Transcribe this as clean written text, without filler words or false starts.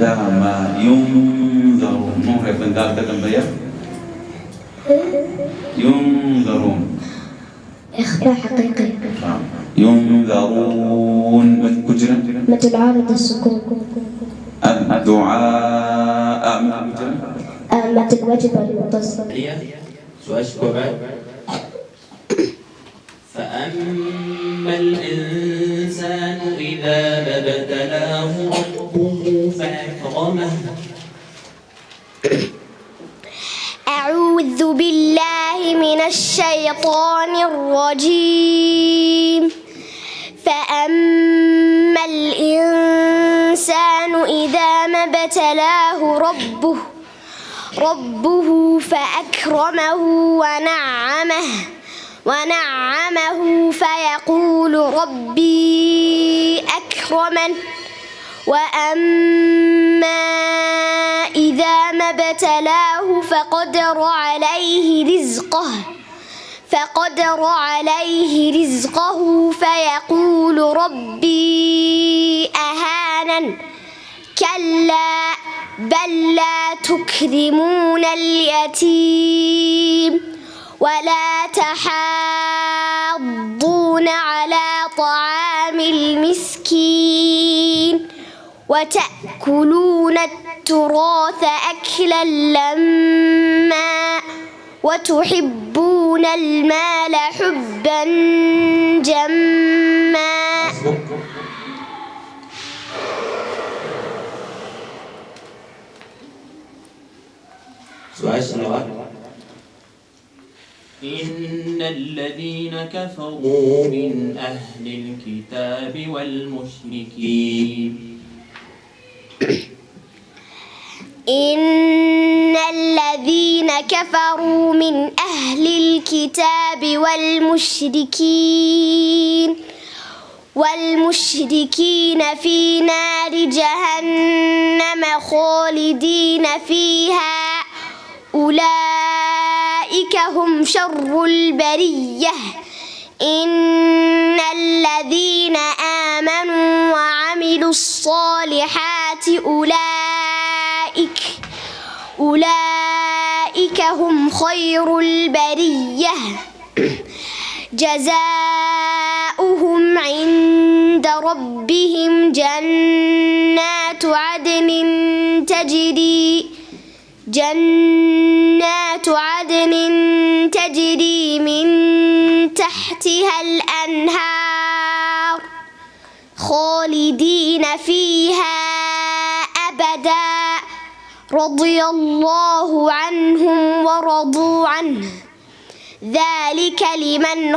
إذا ما ينذرون مو هي بنقال تكمبيا ينذرون إخفاء حقيقي. ينذرون كجرا مثل عارض السكون. الدعاء مثل وجب المتصل. سؤال بعد. فأما الإنسان إذا ما ابتلاه ربه فأكرمه. أعوذ بالله من الشيطان الرجيم. فأما الإنسان إذا ما ابتلاه ربه فأكرمه ونعمه فيقول ربي أكرمن. وأما إذا ما ابتلاه فقدر عليه رزقه فيقول ربي أهانن. كلا بل لا تكرمون اليتيم ولا تحاضون على طعام المسكين وتأكلون التراث أكلا لما وتحبون المال حبا جما. سؤال. إن الذين كفروا من أهل الكتاب والمشركين. إن الذين كفروا من أهل الكتاب والمشركين في نار جهنم خالدين فيها أولئك هم شر البرية. إن الذين آمنوا وعملوا الصالحات أولئك هم خير البرية. جزاؤهم عند ربهم جنات عدن تجري من تحتها الأنهار خالدين فيها أبدا رضي الله عنهم ورضوا عنه ذلك لمن